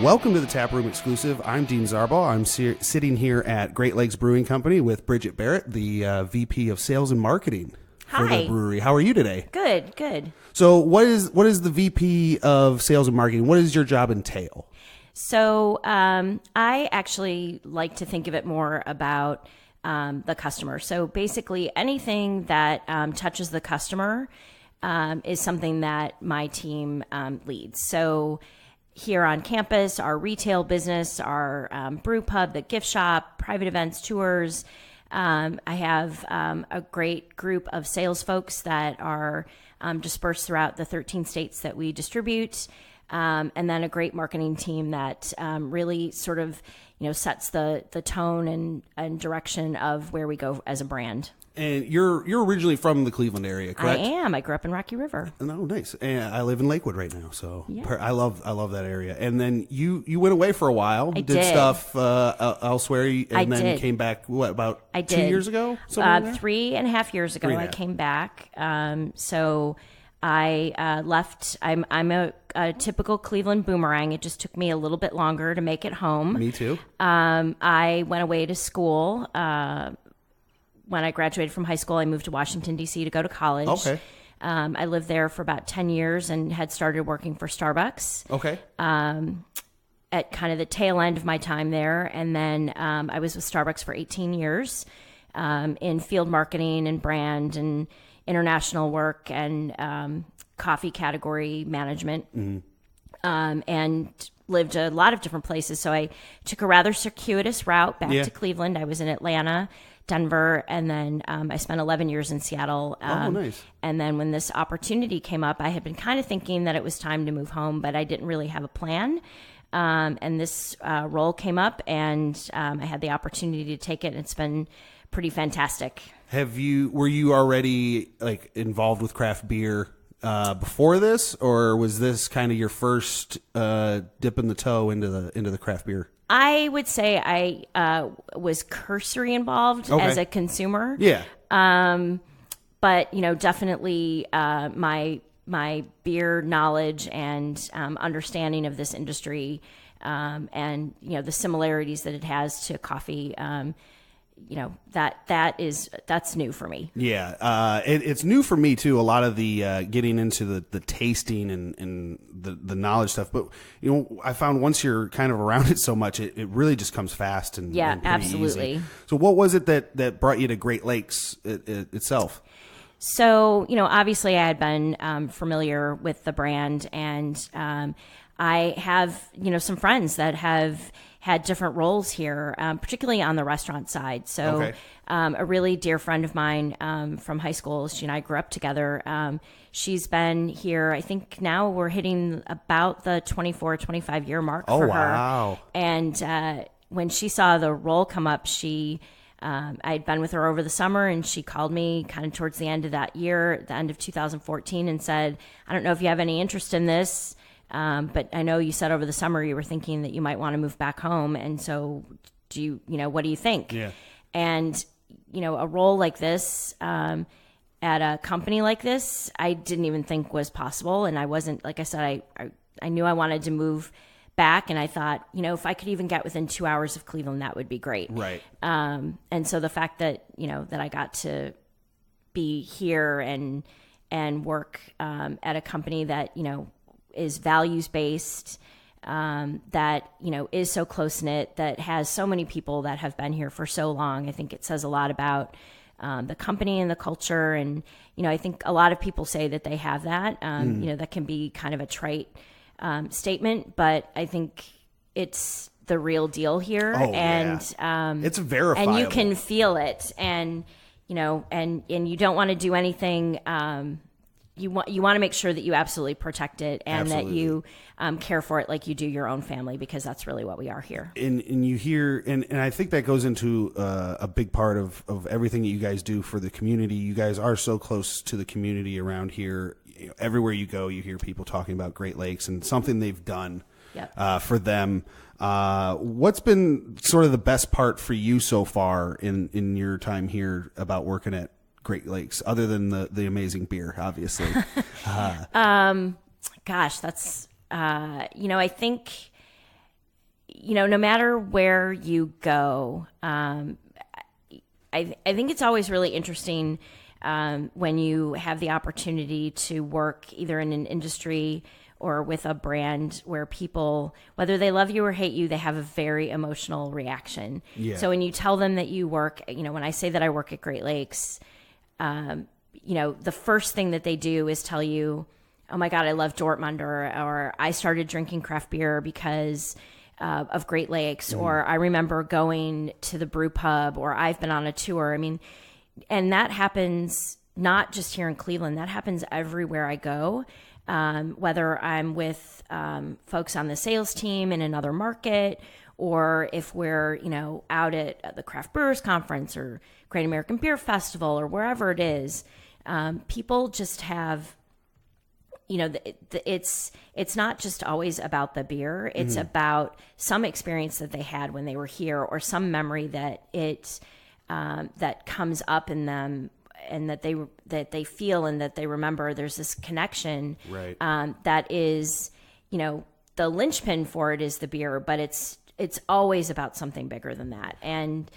Welcome to the Tap Room Exclusive. I'm Dean Zarbaugh. I'm sitting here at Great Lakes Brewing Company with Bridget Barrett, the VP of Sales and Marketing for the brewery. How are you today? Good, good. So what is the VP of Sales and Marketing? What does your job entail? So I actually like to think of it more about the customer. So basically anything that touches the customer is something that my team leads. So here on campus, our retail business, our brew pub, the gift shop, private events, tours. I have a great group of sales folks that are dispersed throughout the 13 states that we distribute. And then a great marketing team that really sort of, sets the tone and direction of where we go as a brand. And you're originally from the Cleveland area, correct? I am. I grew up in Rocky River. Oh, nice. And I live in Lakewood right now, so Yeah. I love that area. And then you went away for a while, I did stuff elsewhere, and then came back. What, about 2 years ago? 3.5 years ago, I came back. So I left. I'm a typical Cleveland boomerang. It just took me a little bit longer to make it home. Me too. I went away to school. When I graduated from high school, I moved to Washington, D.C. to go to college. Okay. I lived there for about 10 years and had started working for Starbucks. Okay. At kind of the tail end of my time there. And then I was with Starbucks for 18 years in field marketing and brand and international work and coffee category management. Mm-hmm. And lived a lot of different places. So I took a rather circuitous route back to Cleveland. I was in Atlanta, Denver, and then I spent 11 years in Seattle. Nice. And then when this opportunity came up, I had been kind of thinking that it was time to move home, but I didn't really have a plan. And this role came up, and I had the opportunity to take it, and it's been pretty fantastic. Were you already involved with craft beer before this, or was this kind of your first dipping the toe into the craft beer? I would say I was cursory involved as a consumer. Yeah. But definitely my beer knowledge and understanding of this industry and the similarities that it has to coffee. That's new for me. Yeah. It's new for me too. A lot of the getting into the tasting and the knowledge stuff. But I found once you're kind of around it so much, it really just comes fast and pretty absolutely easy. So what was it that brought you to Great Lakes itself? So obviously I had been familiar with the brand, and I have some friends that have had different roles here, particularly on the restaurant side. So a really dear friend of mine from high school, she and I grew up together. She's been here, I think now we're hitting about the 24, 25 year mark for her. Wow. And when she saw the role come up, I'd been with her over the summer, and she called me kind of towards the end of that year, the end of 2014, and said, I don't know if you have any interest in this. But I know you said over the summer you were thinking that you might want to move back home. And so what do you think? Yeah. And, a role like this, at a company like this, I didn't even think was possible. And I wasn't, like I said, I knew I wanted to move back, and I thought, if I could even get within 2 hours of Cleveland, that would be great. Right. And so the fact that, that I got to be here and work, at a company that, is values-based, that, is so close-knit, that has so many people that have been here for so long. I think it says a lot about the company and the culture. And, I think a lot of people say that they have that, that can be kind of a trite statement, but I think it's the real deal here. It's verifiable. And you can feel it. And, and you don't want to do anything, you want to make sure that you absolutely protect it, and that you care for it like you do your own family, because that's really what we are here. And you hear, and I think that goes into a big part of everything that you guys do for the community. You guys are so close to the community around here. Everywhere you go, you hear people talking about Great Lakes and something they've done for them. What's been sort of the best part for you so far in your time here about working at Great Lakes, other than the amazing beer, obviously? Gosh, that's I think no matter where you go, I think it's always really interesting when you have the opportunity to work either in an industry or with a brand where people, whether they love you or hate you, they have a very emotional reaction. Yeah. So when you tell them that you work, when I say that I work at Great Lakes, the first thing that they do is tell you, oh my God, I love Dortmund, or I started drinking craft beer because of Great Lakes, or I remember going to the brew pub, or I've been on a tour. I mean, and that happens not just here in Cleveland, that happens everywhere I go. Whether I'm with folks on the sales team in another market, or if we're, out at the Craft Brewers Conference or Great American Beer Festival or wherever it is, people just have, it's not just always about the beer. It's about some experience that they had when they were here, or some memory that that comes up in them, and that they feel and that they remember. There's this connection, right? That is, the linchpin for it is the beer, but it's always about something bigger than that. And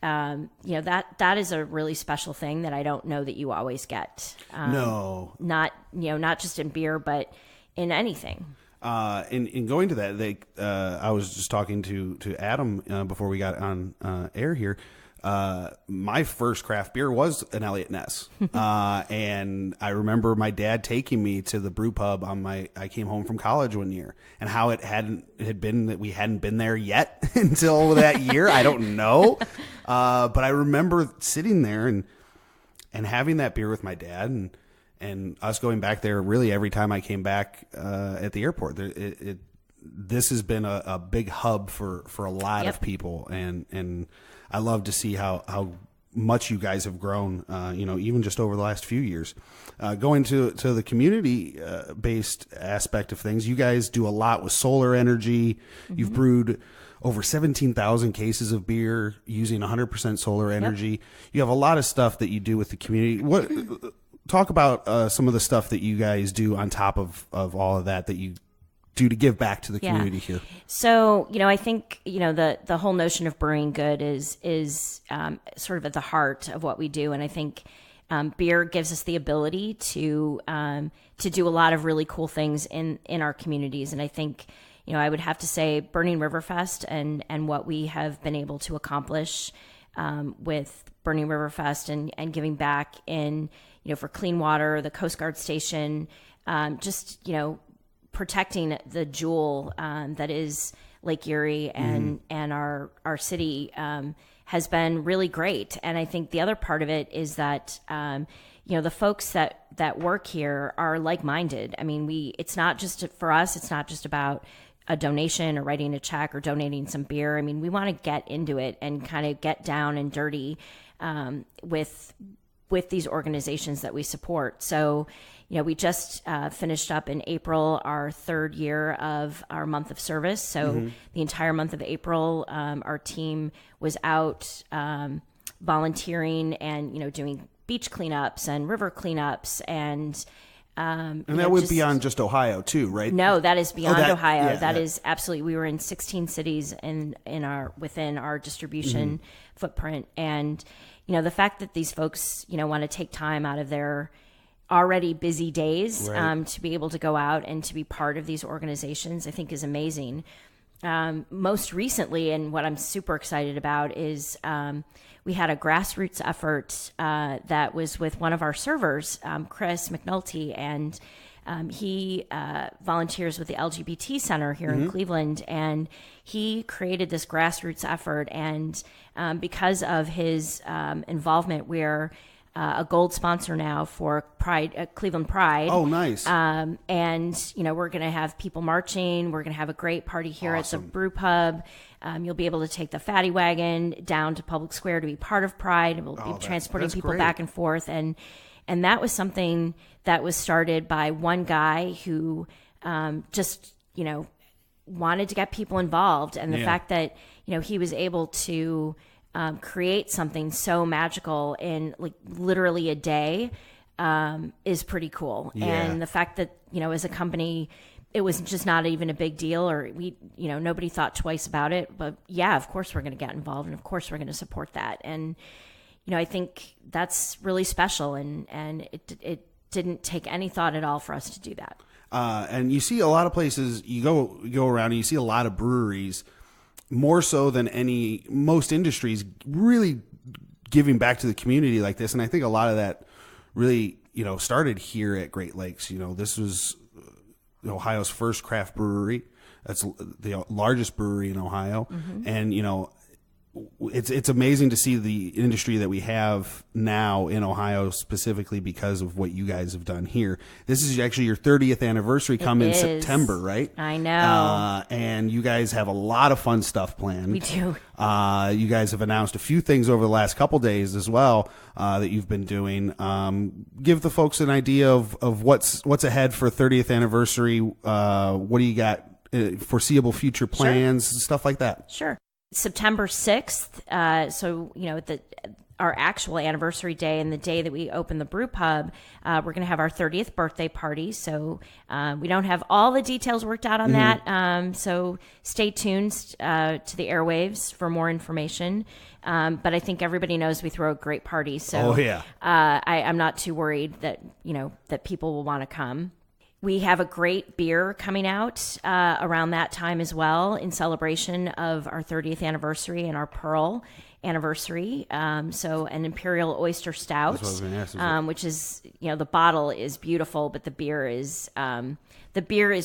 that is a really special thing that I don't know that you always get. No, not just in beer, but in anything. In going to that, I was just talking to Adam before we got on air here. My first craft beer was an Elliott Ness. And I remember my dad taking me to the brew pub I came home from college one year, and how it had been that we hadn't been there yet until that year. I don't know. But I remember sitting there and having that beer with my dad, and us going back there really every time I came back, at the airport. This has been a big hub for a lot of people, and I love to see how much you guys have grown, even just over the last few years. Going to the community based aspect of things, you guys do a lot with solar energy. You've brewed over 17,000 cases of beer using 100% solar energy. Yep. You have a lot of stuff that you do with the community. Talk about some of the stuff that you guys do on top of all of that you do to give back to the community here. So, I think, the whole notion of brewing good is sort of at the heart of what we do. And I think beer gives us the ability to do a lot of really cool things in our communities. And I think, I would have to say Burning River Fest and what we have been able to accomplish with Burning River Fest and giving back in, for clean water, the Coast Guard station, protecting the jewel that is Lake Erie and our city has been really great. And I think the other part of it is that the folks that work here are like-minded. I mean, it's not just for us. It's not just about a donation or writing a check or donating some beer. I mean, we want to get into it and kind of get down and dirty with these organizations that we support. So, we just finished up in April our third year of our month of service. So the entire month of April, our team was out volunteering and, doing beach cleanups and river cleanups and that would be beyond just Ohio too, right? No, that is beyond Ohio. Yeah, that is absolutely. We were in 16 cities within our distribution footprint, and the fact that these folks want to take time out of their already busy days to be able to go out and to be part of these organizations, I think is amazing. Most recently, and what I'm super excited about is we had a grassroots effort that was with one of our servers, Chris McNulty, and he volunteers with the LGBT Center here in Cleveland, and he created this grassroots effort. And because of his involvement, we're a gold sponsor now for Pride, Cleveland Pride. Oh, nice. And, we're going to have people marching. We're going to have a great party here at the brew pub. You'll be able to take the Fatty Wagon down to Public Square to be part of Pride. We'll be transporting people back and forth. And that was something that was started by one guy who just, wanted to get people involved. And the fact that, he was able to create something so magical in like literally a day is pretty cool. Yeah. And the fact that, as a company, it was just not even a big deal, or nobody thought twice about it. But yeah, of course we're going to get involved, and of course we're going to support that. And I think that's really special, and it didn't take any thought at all for us to do that. And you see a lot of places, you go around and you see a lot of breweries, more so than most industries, really giving back to the community like this. And I think a lot of that really, started here at Great Lakes. This was Ohio's first craft brewery. That's the largest brewery in Ohio. Mm-hmm. And, it's amazing to see the industry that we have now in Ohio, specifically because of what you guys have done here. This is actually your 30th anniversary in September, right? I know. And you guys have a lot of fun stuff planned. We do. You guys have announced a few things over the last couple days as well that you've been doing. Give the folks an idea of what's ahead for 30th anniversary. What do you got? Foreseeable future plans, Sure. Stuff like that. Sure. September 6th, so our actual anniversary day and the day that we open the brew pub, we're going to have our 30th birthday party. So we don't have all the details worked out on that. So stay tuned to the airwaves for more information. But I think everybody knows we throw a great party. So I'm not too worried that that people will want to come. We have a great beer coming out around that time as well, in celebration of our 30th anniversary and our Pearl anniversary. So an Imperial Oyster Stout, That's what I was gonna ask, which is, the bottle is beautiful, but the beer is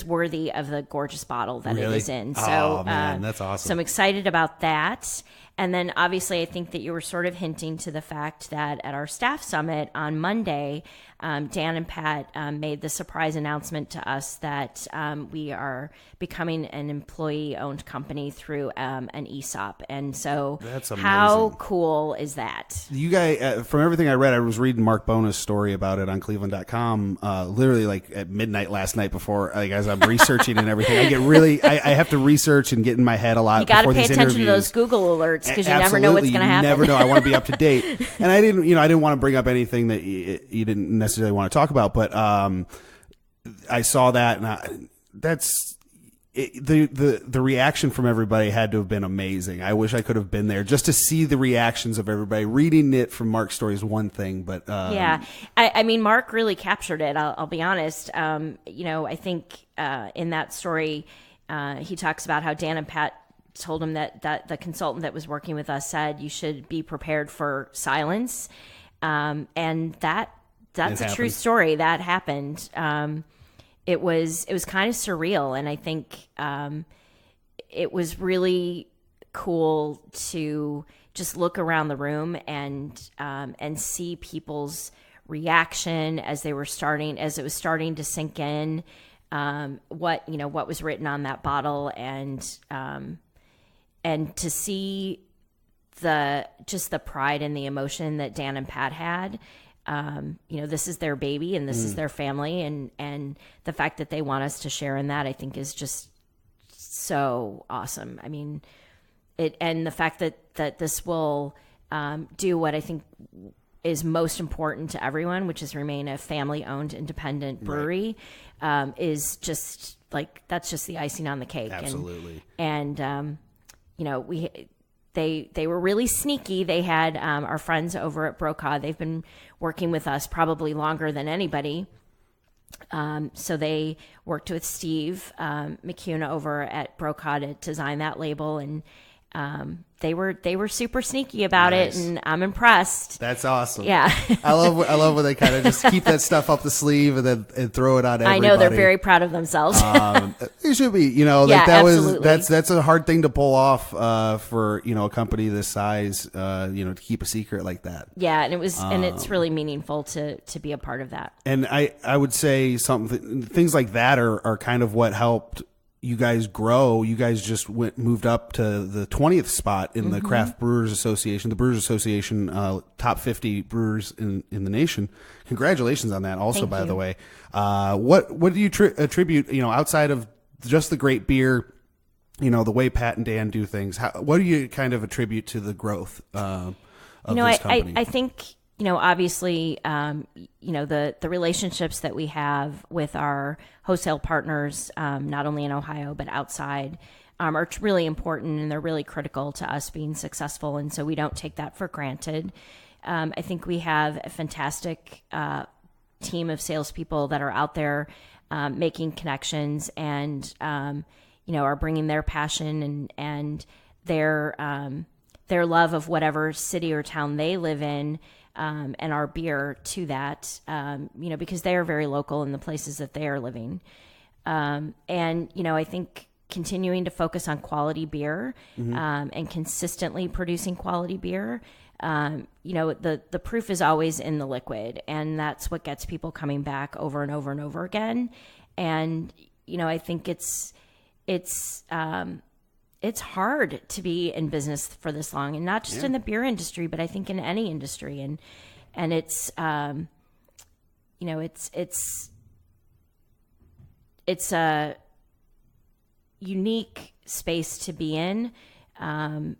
worthy of the gorgeous bottle that it is in. So, man, that's awesome. So I'm excited about that. And then obviously I think that you were sort of hinting to the fact that at our staff summit on Monday, Dan and Pat made the surprise announcement to us that we are becoming an employee-owned company through an ESOP. And so that's amazing. How cool is that? You guys, from everything I read, I was reading Mark Bona's story about it on Cleveland.com literally like at midnight last night before, as I'm researching and everything. I get really, I have to research and get in my head a lot. You got to pay attention interviews. to those Google alerts because you never know what's going to happen. You never know. I want to be up to date. And I didn't want to bring up anything that you didn't necessarily want to talk about, but I saw that, and the reaction from everybody had to have been amazing. I wish I could have been there just to see the reactions of everybody. Reading it from Mark's story is one thing, but yeah, I mean, Mark really captured it. I'll be honest. I think in that story, he talks about how Dan and Pat told him that the consultant that was working with us said you should be prepared for silence, and that's a true story. That happened. It was kind of surreal, and I think it was really cool to just look around the room and see people's reaction as it was starting to sink in, what was written on that bottle, and to see the pride and the emotion that Dan and Pat had. This is their baby and this is their family, and the fact that they want us to share in that, I think, is just so awesome. I mean, and the fact that this will do what I think is most important to everyone, which is remain a family-owned independent brewery, is just that's just the icing on the cake. Absolutely. And They were really sneaky. They had our friends over at Brokaw. They've been working with us probably longer than anybody. So they worked with Steve McCuna over at Brokaw to design that label, and they were super sneaky about it, and I'm impressed. That's awesome. Yeah. I love when they kind of just keep that stuff up the sleeve and throw it on everybody. I know they're very proud of themselves. They should be, that's a hard thing to pull off for a company this size, to keep a secret like that. Yeah, and it's really meaningful to be a part of that. And I would say things like that are kind of what helped you guys grow. You guys just moved up to the 20th spot in the Craft Brewers Association, the Brewers Association top 50 brewers in the nation. Congratulations on that also. Thank you. By the way. What do you attribute, outside of just the great beer, the way Pat and Dan do things, what do you kind of attribute to the growth of this company? I think obviously, the relationships that we have with our wholesale partners, not only in Ohio, but outside, are really important, and they're really critical to us being successful. And so we don't take that for granted. I think we have a fantastic team of salespeople that are out there making connections and, are bringing their passion and their love of whatever city or town they live in, and our beer to that, because they are very local in the places that they are living. I think continuing to focus on quality beer, and consistently producing quality beer, the proof is always in the liquid, and that's what gets people coming back over and over and over again. And, I think it's hard to be in business for this long, and not just in the beer industry, but I think in any industry. And it's, it's a unique space to be in. And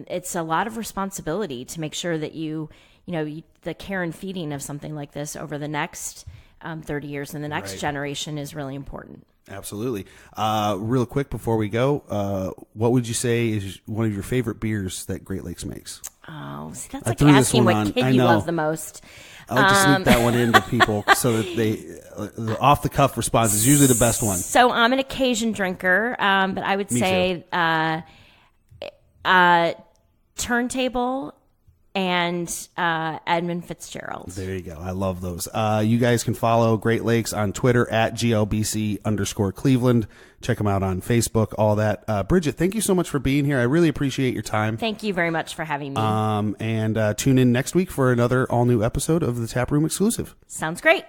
it's a lot of responsibility to make sure that the care and feeding of something like this over the next 30 years and the next generation is really important. Absolutely. Real quick before we go, what would you say is one of your favorite beers that Great Lakes makes? Oh, see, that's like asking what kid you love the most. I like to sneak that one into people so that the off the cuff response is usually the best one. So I'm an occasion drinker, but I would say Turntable and Edmund Fitzgerald. There you go. I love those. You guys can follow Great Lakes on Twitter at GLBC_Cleveland. Check them out on Facebook, all that. Bridget, thank you so much for being here. I really appreciate your time. Thank you very much for having me. And tune in next week for another all-new episode of the Tap Room Exclusive. Sounds great.